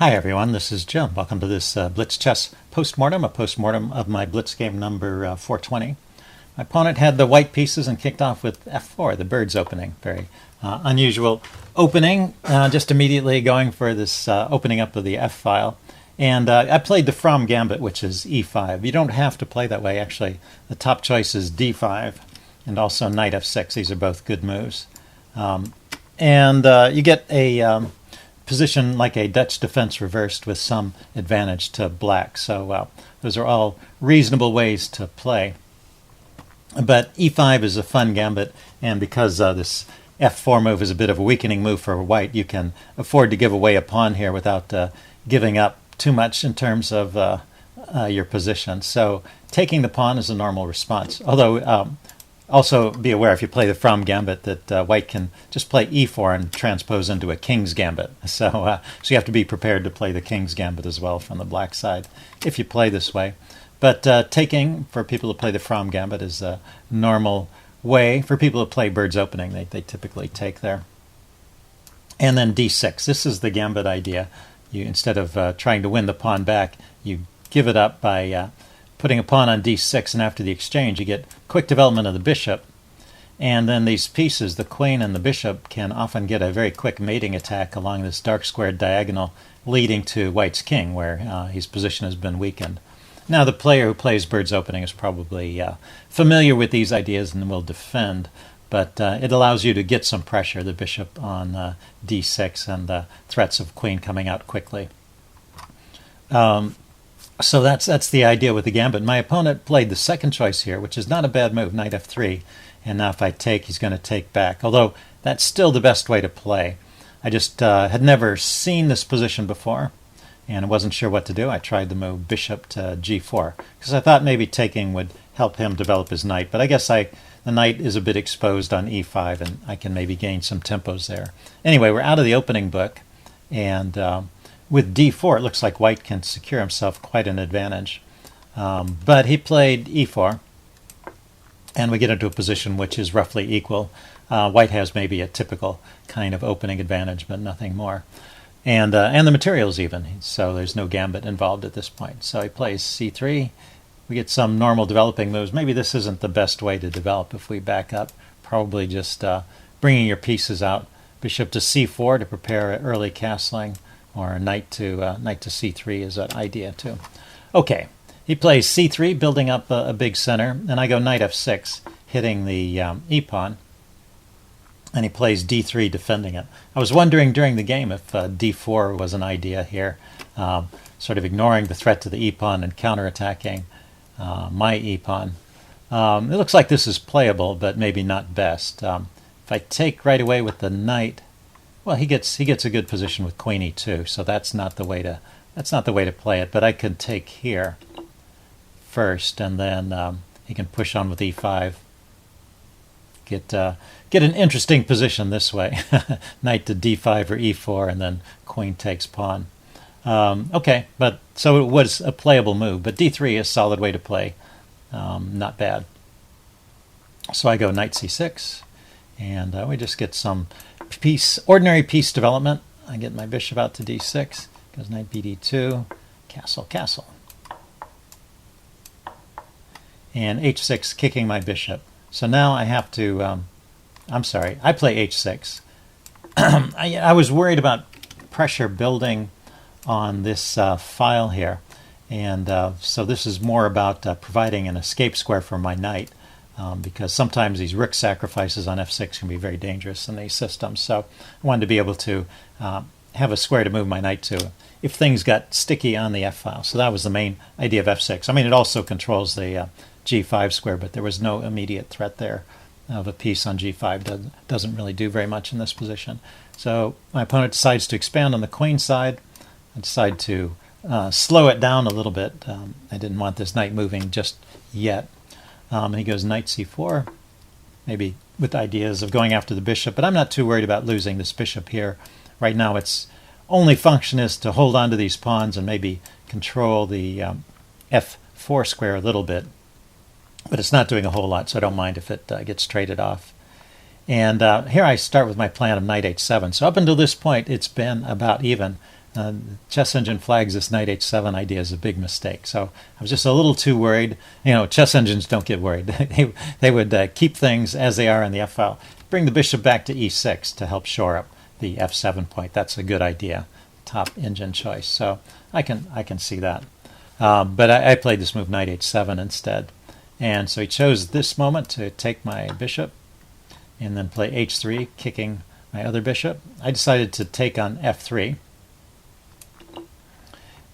Hi everyone, this is Jim. Welcome to this Blitz chess postmortem, a postmortem of my Blitz game number 420. My opponent had the white pieces and kicked off with f4, the bird's opening. Very unusual opening, just immediately going for this opening up of the f file. And I played the from gambit, which is e5. You don't have to play that way, actually. The top choice is d5 and also knight f6. These are both good moves. You get a position like a Dutch defense reversed with some advantage to black. So those are all reasonable ways to play. But e5 is a fun gambit, and because this f4 move is a bit of a weakening move for white, you can afford to give away a pawn here without giving up too much in terms of your position. So taking the pawn is a normal response. Although also be aware, if you play the from gambit, that white can just play e4 and transpose into a king's gambit. So you have to be prepared to play the king's gambit as well from the black side if you play this way. But taking, for people to play the from gambit, is a normal way. For people to play bird's opening, they typically take there. And then d6. This is the gambit idea. You, instead of trying to win the pawn back, you give it up by putting a pawn on d6, and after the exchange you get quick development of the bishop, and then these pieces, the queen and the bishop, can often get a very quick mating attack along this dark squared diagonal leading to white's king, where his position has been weakened. Now the player who plays bird's opening is probably familiar with these ideas and will defend, but it allows you to get some pressure, the bishop on d6 and the threats of queen coming out quickly. So that's the idea with the gambit. My opponent played the second choice here, which is not a bad move, knight f3. And now if I take, he's going to take back. Although that's still the best way to play. I just had never seen this position before, and I wasn't sure what to do. I tried the move bishop to g4, because I thought maybe taking would help him develop his knight. But I guess the knight is a bit exposed on e5, and I can maybe gain some tempos there. Anyway, we're out of the opening book, and with d4, it looks like white can secure himself quite an advantage. But he played e4, and we get into a position which is roughly equal. White has maybe a typical kind of opening advantage, but nothing more. And the material's even, so there's no gambit involved at this point. So he plays c3. We get some normal developing moves. Maybe this isn't the best way to develop if we back up. Probably just bringing your pieces out. Bishop to c4 to prepare early castling, or knight to c3 is an idea too. Okay, he plays c3, building up a big center, and I go knight f6, hitting the e-pawn, and he plays d3, defending it. I was wondering during the game if d4 was an idea here, sort of ignoring the threat to the e-pawn and counterattacking my e-pawn. It looks like this is playable, but maybe not best. If I take right away with the knight, well, he gets a good position with queen e2, so that's not the way to play it. But I could take here first, and then he can push on with e5. Get an interesting position this way. Knight to d5 or e4, and then queen takes pawn. Okay, but so it was a playable move, but d3 is a solid way to play. Not bad. So I go knight c6, and we just get some ordinary piece development. I get my bishop out to d6, goes knight bd2, castle, castle. And h6, kicking my bishop. So now I have to, I play h6. I was worried about pressure building on this file here, and so this is more about providing an escape square for my knight, because sometimes these rook sacrifices on f6 can be very dangerous in these systems. So I wanted to be able to have a square to move my knight to if things got sticky on the f file. So that was the main idea of f6. I mean, it also controls the g5 square, but there was no immediate threat there of a piece on g5. Doesn't really do very much in this position. So my opponent decides to expand on the queen side. I decide to slow it down a little bit. I didn't want this knight moving just yet. And he goes knight c4, maybe with ideas of going after the bishop, but I'm not too worried about losing this bishop here. Right now its only function is to hold on to these pawns and maybe control the f4 square a little bit. But it's not doing a whole lot, so I don't mind if it gets traded off. And here I start with my plan of knight h7. So up until this point, it's been about even. Chess Engine flags this knight h7 idea as a big mistake. So I was just a little too worried. You know, chess engines don't get worried. They would keep things as they are in the f file. Bring the bishop back to e6 to help shore up the f7 point. That's a good idea. Top engine choice. So I can see that. But I played this move knight h7 instead. And so he chose this moment to take my bishop and then play h3, kicking my other bishop. I decided to take on f3.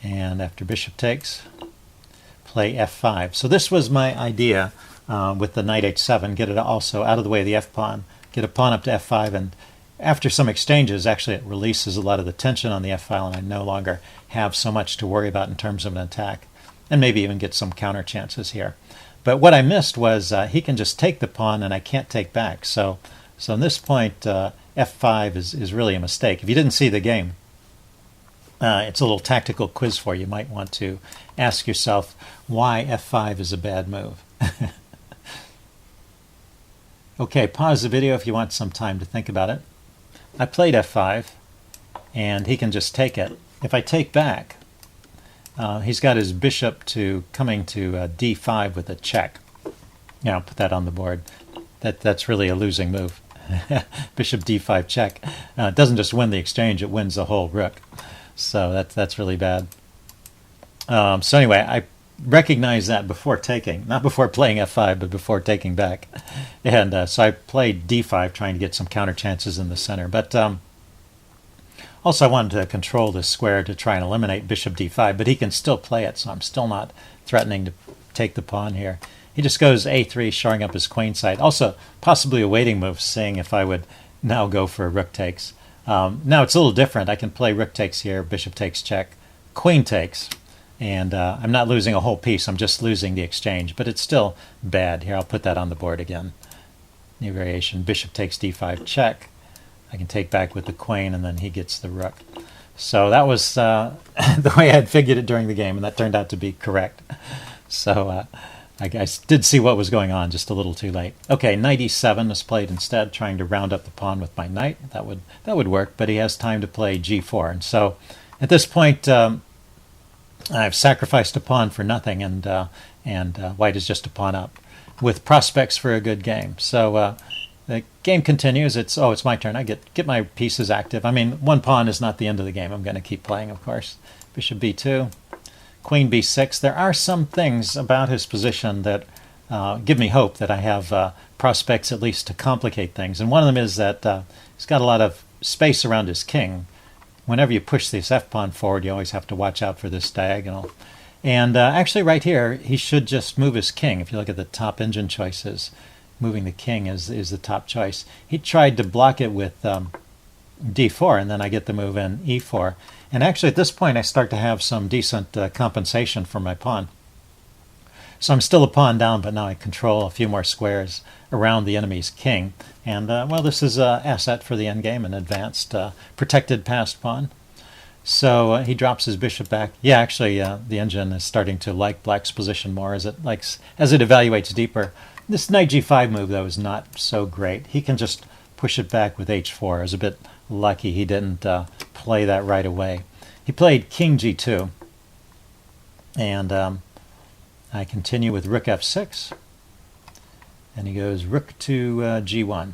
And after bishop takes, play f5. So this was my idea with the knight h7, get it also out of the way of the f-pawn, get a pawn up to f5, and after some exchanges, actually it releases a lot of the tension on the f-file, and I no longer have so much to worry about in terms of an attack, and maybe even get some counter chances here. But what I missed was he can just take the pawn, and I can't take back. So in this point, f5 is really a mistake. If you didn't see the game, it's a little tactical quiz for you. You might want to ask yourself why f5 is a bad move. Okay, pause the video if you want some time to think about it. I played f5, and he can just take it. If I take back, he's got his bishop coming to d5 with a check. Yeah, I'll put that on the board. That's really a losing move. Bishop d5 check. It doesn't just win the exchange, it wins the whole rook. So that's really bad. So anyway, I recognized that before taking, not before playing f5, but before taking back. And so I played d5, trying to get some counter chances in the center. But also I wanted to control this square to try and eliminate bishop d5, but he can still play it, so I'm still not threatening to take the pawn here. He just goes a3, shoring up his queen side. Also, possibly a waiting move, seeing if I would now go for rook takes. Now it's a little different. I can play rook takes here, bishop takes check, queen takes, and I'm not losing a whole piece, I'm just losing the exchange, but it's still bad. Here, I'll put that on the board again. New variation, bishop takes d5 check. I can take back with the queen, and then he gets the rook. So that was the way I had figured it during the game, and that turned out to be correct. So I did see what was going on, just a little too late. Okay, knight e7 is played instead, trying to round up the pawn with my knight. That would work, but he has time to play g4. And so at this point, I've sacrificed a pawn for nothing, and white is just a pawn up, with prospects for a good game. So the game continues. It's my turn. I get my pieces active. I mean, one pawn is not the end of the game. I'm going to keep playing, of course. Bishop b2. Queen b6. There are some things about his position that give me hope that I have prospects at least to complicate things. And one of them is that he's got a lot of space around his king. Whenever you push this f-pawn forward, you always have to watch out for this diagonal. And actually right here, he should just move his king. If you look at the top engine choices, moving the king is the top choice. He tried to block it with d4, and then I get the move in e4. And actually at this point I start to have some decent compensation for my pawn. So I'm still a pawn down, but now I control a few more squares around the enemy's king. And well, this is an asset for the endgame, an advanced protected passed pawn. So he drops his bishop back. Yeah, actually the engine is starting to like black's position more as it evaluates deeper. This knight g5 move, though, is not so great. He can just push it back with h4. I was a bit lucky he didn't play that right away. He played king g2, and I continue with rook f6, and he goes rook to g1.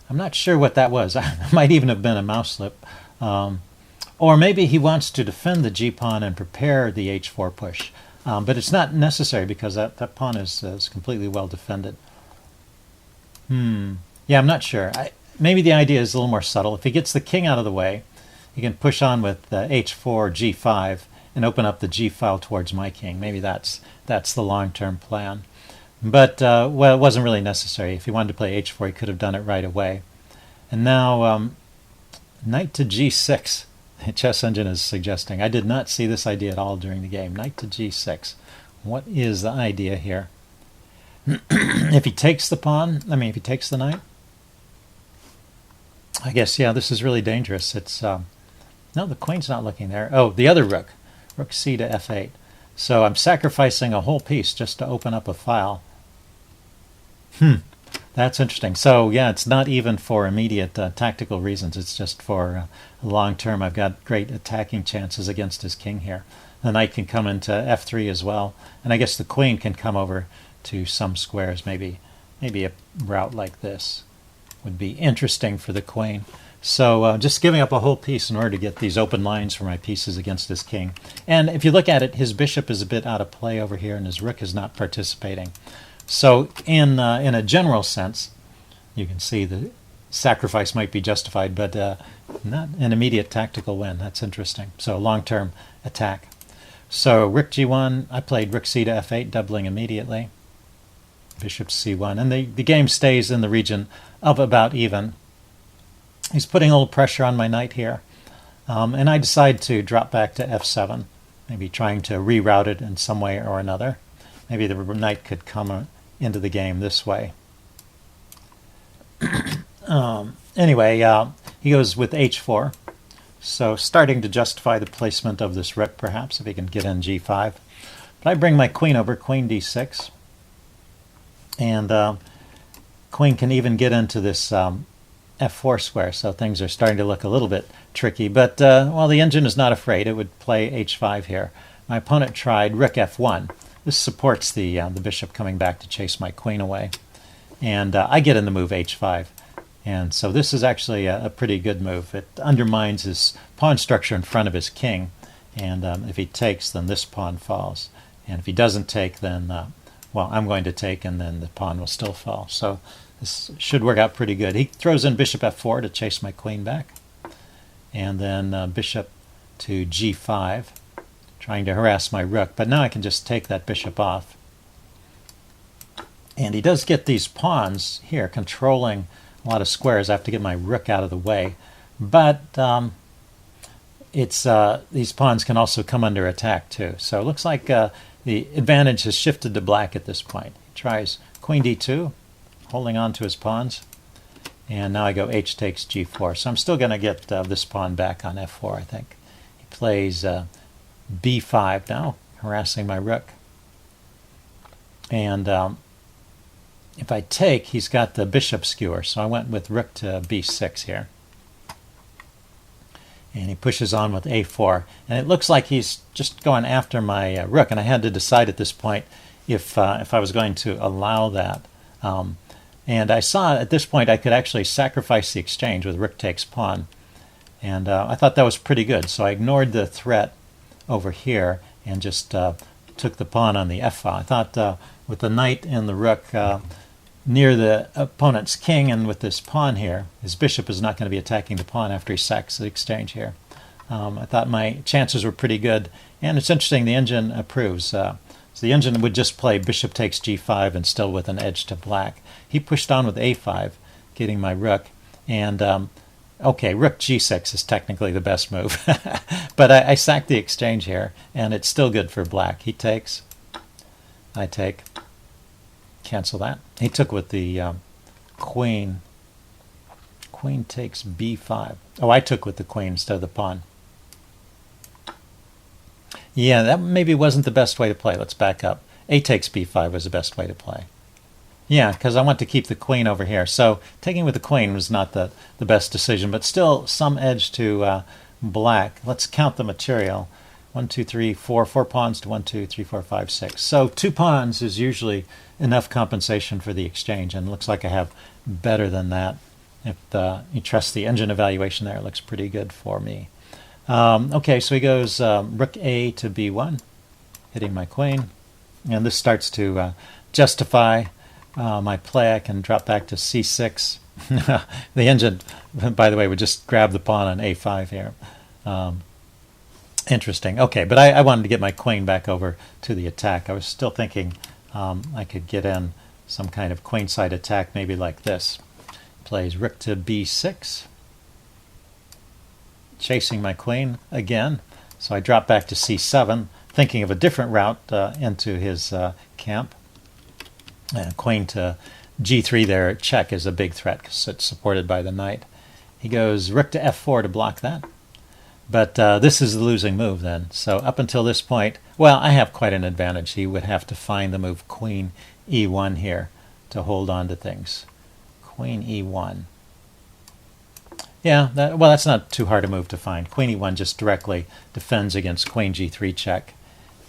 I'm not sure what that was. It might even have been a mouse slip. Or maybe he wants to defend the g-pawn and prepare the h4 push. But it's not necessary because that pawn is completely well defended. Yeah, I'm not sure. Maybe the idea is a little more subtle. If he gets the king out of the way, he can push on with h4, g5, and open up the g file towards my king. Maybe that's the long-term plan. But, well, it wasn't really necessary. If he wanted to play h4, he could have done it right away. And now, knight to g6. The chess engine is suggesting. I did not see this idea at all during the game. Knight to g6. What is the idea here? If he takes the pawn, if he takes the knight, I guess, yeah, this is really dangerous. It's, no, the queen's not looking there. Oh, the other rook. Rook c to f8. So I'm sacrificing a whole piece just to open up a file. That's interesting. So yeah, it's not even for immediate tactical reasons. It's just for long term. I've got great attacking chances against his king here. The knight can come into f3 as well, and I guess the queen can come over to some squares. Maybe a route like this would be interesting for the queen. So just giving up a whole piece in order to get these open lines for my pieces against his king. And if you look at it, his bishop is a bit out of play over here, and his rook is not participating. So in a general sense, you can see the sacrifice might be justified, but not an immediate tactical win. That's interesting. So long-term attack. So rook g1, I played rook c to f8, doubling immediately. Bishop c1, and the game stays in the region of about even. He's putting a little pressure on my knight here, and I decide to drop back to f7, maybe trying to reroute it in some way or another. Maybe the knight could come into the game this way. Anyway, he goes with h4, so starting to justify the placement of this rook, perhaps, if he can get in g5. But I bring my queen over, queen d6, and queen can even get into this f4 square, so things are starting to look a little bit tricky. But, well, the engine is not afraid. It would play h5 here. My opponent tried rook f1. This supports the bishop coming back to chase my queen away. And I get in the move h5. And so this is actually a pretty good move. It undermines his pawn structure in front of his king. And if he takes, then this pawn falls. And if he doesn't take, then, well, I'm going to take, and then the pawn will still fall. So this should work out pretty good. He throws in bishop f4 to chase my queen back. And then bishop to g5, trying to harass my rook. But now I can just take that bishop off. And he does get these pawns here controlling a lot of squares. I have to get my rook out of the way. But these pawns can also come under attack too. So it looks like the advantage has shifted to black at this point. He tries queen d2, holding on to his pawns. And now I go h takes g4. So I'm still going to get this pawn back on f4, I think. He plays b5 now, harassing my rook. And if I take, he's got the bishop skewer. So I went with rook to b6 here. And he pushes on with a4. And it looks like he's just going after my rook. And I had to decide at this point if I was going to allow that. And I saw at this point I could actually sacrifice the exchange with rook takes pawn. And I thought that was pretty good. So I ignored the threat over here and just took the pawn on the f file. I thought with the knight and the rook near the opponent's king, and with this pawn here, his bishop is not going to be attacking the pawn after he sacks the exchange here. I thought my chances were pretty good. And it's interesting, the engine approves. So the engine would just play bishop takes g5 and still with an edge to black. He pushed on with a5, getting my rook. And, okay, rook g6 is technically the best move. But I sacked the exchange here, and it's still good for black. He takes. I take. Cancel that. He took with the queen. Queen takes b5. Oh, I took with the queen instead of the pawn. Yeah, that maybe wasn't the best way to play. Let's back up. A takes b5 was the best way to play. Yeah, because I want to keep the queen over here. So taking with the queen was not the best decision, but still some edge to black. Let's count the material. 1, 2, 3, 4. 4 pawns to 1, 2, 3, 4, 5, 6. So 2 pawns is usually enough compensation for the exchange, and it looks like I have better than that. If you trust the engine evaluation there, it looks pretty good for me. Okay, so he goes rook a to b1, hitting my queen. And this starts to justify my play. I can drop back to c6. The engine, by the way, would just grab the pawn on a5 here. Interesting. Okay, but I wanted to get my queen back over to the attack. I was still thinking I could get in some kind of queenside attack, maybe like this. Plays rook to b6. Chasing my queen again. So I drop back to c7, thinking of a different route into his camp. And queen to g3 there, check is a big threat because it's supported by the knight. He goes rook to f4 to block that. But this is the losing move then. So up until this point, well, I have quite an advantage. He would have to find the move queen e1 here to hold on to things. queen e1. Yeah, well, that's not too hard a move to find. Queen e1 just directly defends against queen g3 check.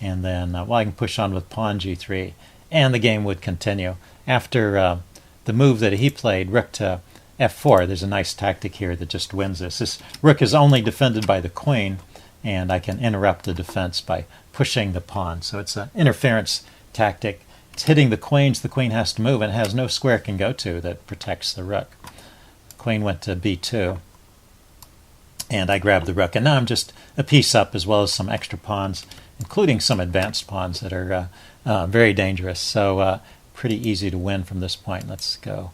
And then, well, I can push on with pawn g3, and the game would continue. After the move that he played, rook to f4, there's a nice tactic here that just wins this. This rook is only defended by the queen, and I can interrupt the defense by pushing the pawn. So it's an interference tactic. It's hitting the queens. The queen has to move, and it has no square it can go to that protects the rook. The queen went to b2. And I grabbed the rook. And now I'm just a piece up, as well as some extra pawns, including some advanced pawns that are very dangerous. So pretty easy to win from this point. Let's go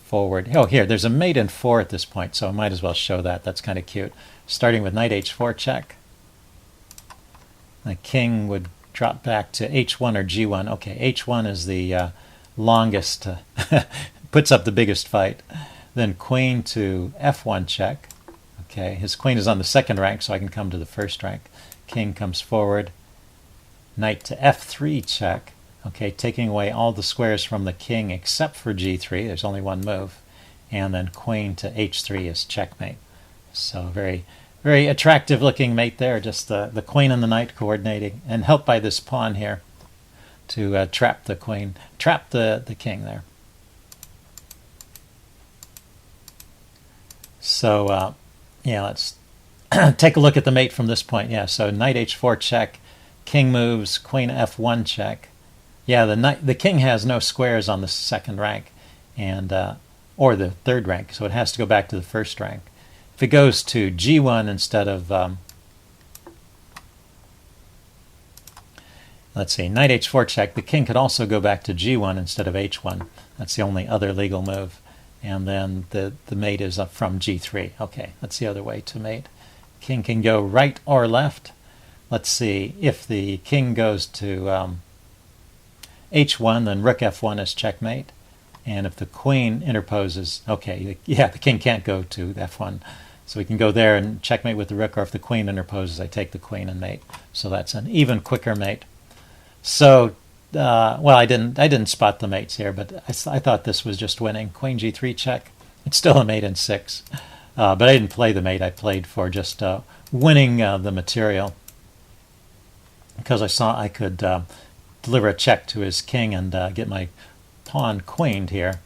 forward. Oh, here, there's a mate in 4 at this point, so I might as well show that. That's kind of cute. Starting with knight h4 check. The king would drop back to h1 or g1. Okay, h1 is the longest, puts up the biggest fight. Then queen to f1 check. Okay, his queen is on the second rank, so I can come to the first rank. King comes forward. Knight to f3 check. Okay, taking away all the squares from the king except for g3. There's only one move. And then queen to h3 is checkmate. So very, very attractive looking mate there. Just the queen and the knight coordinating, and helped by this pawn here to trap the queen, trap the king there. So yeah, let's take a look at the mate from this point. Yeah, so knight h4 check, king moves, queen f1 check. Yeah, the king has no squares on the second rank, and or the third rank, so it has to go back to the first rank. If it goes to g1 instead of, let's see, knight h4 check, the king could also go back to g1 instead of h1. That's the only other legal move. And then the mate is up from g3. Okay, that's the other way to mate. King can go right or left. Let's see, if the king goes to h1, then rook f1 is checkmate. And if the queen interposes, okay, yeah, the king can't go to f1. So we can go there and checkmate with the rook, or if the queen interposes, I take the queen and mate. So that's an even quicker mate. So well, I didn't spot the mates here, but I thought this was just winning. Queen g3 check. It's still a mate in 6, but I didn't play the mate. I played for just winning the material, because I saw I could deliver a check to his king and get my pawn queened here,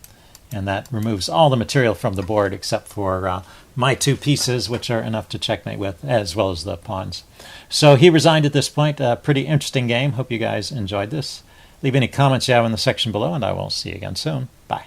and that removes all the material from the board except for my 2 pieces, which are enough to checkmate with, as well as the pawns. So he resigned at this point. A pretty interesting game. Hope you guys enjoyed this. Leave any comments you have in the section below, and I will see you again soon. Bye.